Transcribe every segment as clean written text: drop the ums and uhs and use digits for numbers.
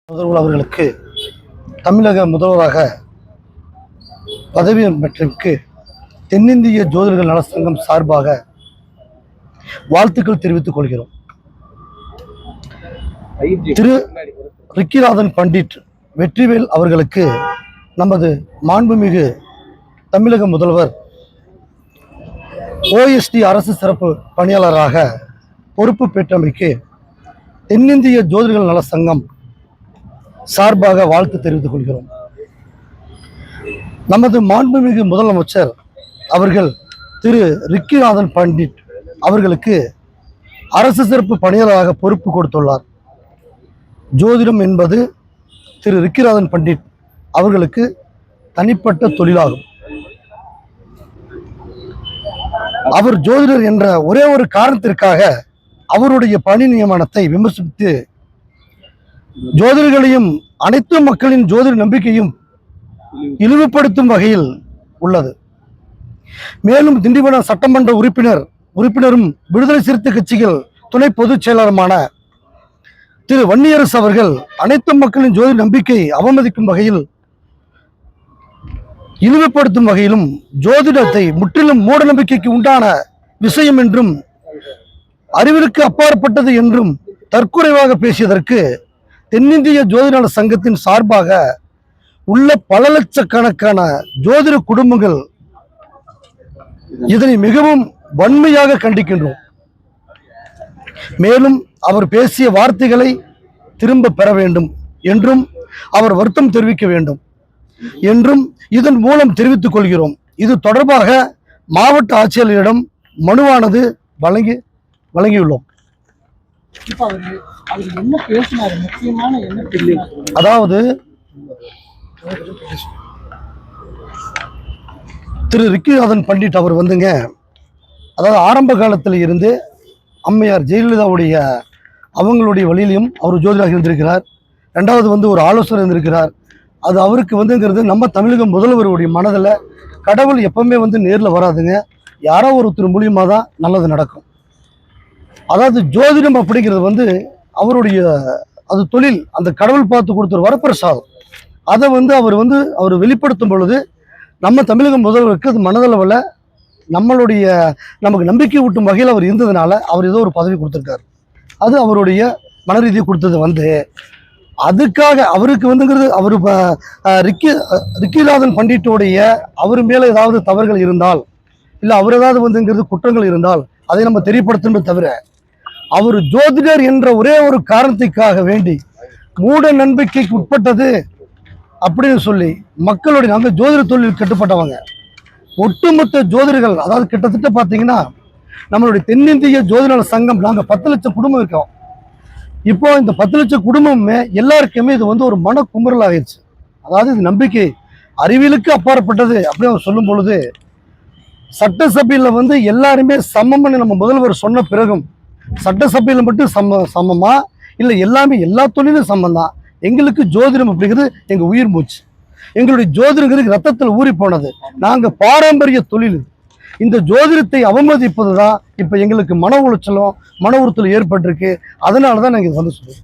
முதல்வர் அவர்களுக்கு தமிழக முதல்வராக பதவி பெற்றதற்கு தென்னிந்திய ஜோதிடர்கள் நல சங்கம் சார்பாக வாழ்த்துக்கள் தெரிவித்துக் கொள்கிறோம். திரு ரிக்கிராதன் பண்டிட் வெற்றிவேல் அவர்களுக்கு நமது மாண்புமிகு தமிழக முதல்வர் OSD அரசு சிறப்பு பணியாளராக பொறுப்பு பெற்றமைக்கு தென்னிந்திய ஜோதிடர்கள் நல சங்கம் சார்பாக வாழ்த்து தெரிவித்துக் கொள்கிறோம். நமது மாண்புமிகு முதலமைச்சர் அவர்கள் திரு ரிக்கிராதன் பண்டிட் அவர்களுக்கு அரசு சிறப்பு பணியாளராக பொறுப்பு கொடுத்துள்ளார். ஜோதிடம் என்பது திரு ரிக்கிராதன் பண்டிட் அவர்களுக்கு தனிப்பட்ட தொழிலாகும். அவர் ஜோதிடர் என்ற ஒரே ஒரு காரணத்திற்காக அவருடைய பணி நியமனத்தை விமர்சித்து ஜோதிடர்களையும் அனைத்து மக்களின் ஜோதிட நம்பிக்கையும் இழிவுபடுத்தும் வகையில் உள்ளது. மேலும் திண்டிவனம் சட்டமன்ற உறுப்பினரும் விடுதலை சிறுத்தை கட்சிகள் துணை பொதுச் செயலாளருமான திரு வன்னியரசு அவர்கள் அனைத்து மக்களின் ஜோதிட நம்பிக்கை அவமதிக்கும் வகையில் இழிவுபடுத்தும் வகையிலும் ஜோதிடத்தை முற்றிலும் மூட நம்பிக்கைக்கு உண்டான விஷயம் என்றும் அறிவிற்கு அப்பாற்பட்டது என்றும் தற்குறைவாக பேசியதற்கு தென்னிந்திய ஜோதிட சங்கத்தின் சார்பாக உள்ள பல லட்சக்கணக்கான ஜோதிட குடும்பங்கள் இதனை மிகவும் வன்மையாக கண்டிக்கின்றோம். மேலும் அவர் பேசிய வார்த்தைகளை திரும்ப பெற வேண்டும் என்றும் அவர் வருத்தம் தெரிவிக்க வேண்டும் என்றும் இதன் மூலம் தெரிவித்துக் கொள்கிறோம். இது தொடர்பாக மாவட்ட ஆட்சியரிடம் மனுவானது வழங்கியுள்ளோம். அதாவது திரு ரிக்கிராதன் பண்டிட் அவர் அதாவது ஆரம்ப காலத்தில் இருந்து அம்மையார் ஜெயலலிதாவுடைய அவங்களுடைய வழியிலையும் அவர் ஜோதிடராக இருந்திருக்கிறார். ரெண்டாவது ஒரு ஆலோசனை இருந்திருக்கிறார். அது அவருக்கு நம்ம தமிழக முதல்வருடைய மனதில் கடவுள் எப்பவுமே நேரில் வராதுங்க, யாரோ ஒருத்தர் மூலியமாக தான் நல்லது நடக்கும். அதாவது ஜோதிடம் அப்படிங்கிறது அவருடைய அது தொழில், அந்த கடவுள் பார்த்து கொடுத்த வரப்பிரசாதம். அதை அவர் வெளிப்படுத்தும் பொழுது நம்ம தமிழக முதல்வருக்கு அது மனதளவில் நமக்கு நம்பிக்கை ஊட்டும் வகையில் அவர் இருந்ததுனால அவர் ஏதோ ஒரு பதவி கொடுத்துருக்காரு. அது அவருடைய மனரீதியை கொடுத்தது அதுக்காக அவருக்கு அவர் ரிக்கிராதன் பண்டிட்டோடைய அவர் மேலே ஏதாவது தவறுகள் இருந்தால் இல்லை அவர் ஏதாவது குற்றங்கள் இருந்தால் அதை நம்ம தெரியப்படுத்தணும். தவிர அவர் ஜோதிடர் என்ற ஒரே ஒரு காரணத்துக்காக வேண்டி மூட நம்பிக்கைக்கு உட்பட்டது அப்படின்னு சொல்லி மக்களுடைய நாங்கள் ஜோதிட தொழில் கட்டுப்பட்டவங்க ஒட்டுமொத்த ஜோதிடர்கள், அதாவது கிட்டத்தட்ட பார்த்தீங்கன்னா நம்மளுடைய தென்னிந்திய ஜோதிட சங்கம் நாங்கள் 10 லட்சம் குடும்பம் இருக்கோம். இப்போ இந்த 10 லட்சம் குடும்பமே எல்லாருக்குமே இது ஒரு மன குமுறல் ஆகிடுச்சு. அதாவது இது நம்பிக்கை அறிவியலுக்கு அப்பாற்பட்டது அப்படின்னு அவர் சொல்லும் பொழுது சட்டசபையில் எல்லாருமே சமம்னு நம்ம முதல்வர் சொன்ன பிறகும் சட்டசபையில் மட்டும் சமமா இல்லை எல்லாமே எல்லா தொழிலும் சமம் தான். எங்களுக்கு ஜோதிடம் அப்படிங்கிறது எங்கள் உயிர் மூச்சு, எங்களுடைய ஜோதிடங்களுக்கு ரத்தத்தில் ஊறி போனது. நாங்கள் பாரம்பரிய தொழில். இந்த ஜோதிடத்தை அவமதிப்பது தான் இப்போ எங்களுக்கு மன உளைச்சலும் மன உறுத்தலும் ஏற்பட்டிருக்கு. அதனால தான் நாங்கள் சொல்லுவோம்.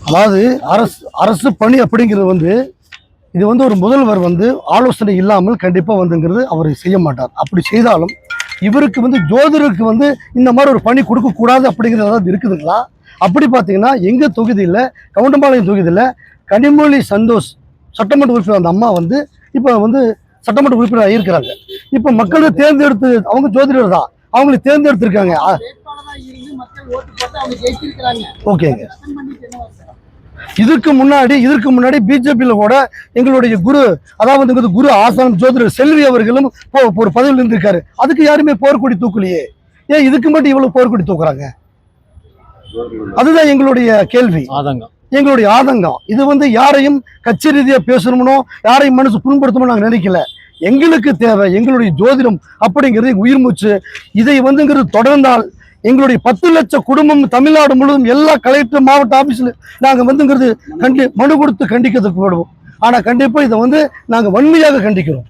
அதாவது அரசு பணி அப்படிங்கிறது இது ஒரு முதல்வர் ஆலோசனை இல்லாமல் கண்டிப்பாக அவர் செய்ய மாட்டார். அப்படி செய்தாலும் இவருக்கு ஜோதிடருக்கு இந்த மாதிரி ஒரு பணி கொடுக்கக்கூடாது அப்படிங்கிறது ஏதாவது இருக்குதுங்களா? அப்படி பார்த்தீங்கன்னா எங்கள் தொகுதியில் கவுண்டம்பாளையம் தொகுதியில் கனிமொழி சந்தோஷ் சட்டமன்ற உறுப்பினர் அந்த அம்மா இப்போ சட்டமன்ற உறுப்பினர் இருக்கிறாங்க. இப்போ மக்களை தேர்ந்தெடுத்து அவங்க ஜோதிடர் தான், அவங்களை தேர்ந்தெடுத்திருக்காங்க. ஓகேங்க. இதற்கு முன்னாடி பிஜேபியில் கூட எங்களுடைய குரு, அதாவது குரு ஆசான் ஜோதிடர் செல்வி அவர்களும் ஒரு பதவியில் இருந்திருக்காரு. அதுக்கு யாருமே போர்க்கொடி தூக்கலையே, ஏன் இதுக்கு மட்டும் இவ்வளவு போர்க்கொடி தூக்குறாங்க? அதுதான் எங்களுடைய கேள்வி, எங்களுடைய ஆதங்கம். இது யாரையும் கட்சி ரீதியாக பேசணும்னோ யாரையும் மனசு புண்படுத்தணும்னு நாங்கள் நினைக்கல. எங்களுக்கு தேவை எங்களுடைய ஜோதிடம் அப்படிங்கிறது உயிர் மூச்சு. இதை தொடர்ந்தால் எங்களுடைய 10 லட்சம் குடும்பம் தமிழ்நாடு முழுவதும் எல்லா கலெக்டர் மாவட்ட ஆபீஸ்ல நாங்கள் மனு கொடுத்து கண்டிக்கிறதுக்கு போடுவோம். ஆனால் கண்டிப்பாக இதை நாங்கள் வன்மையாக கண்டிக்கிறோம்.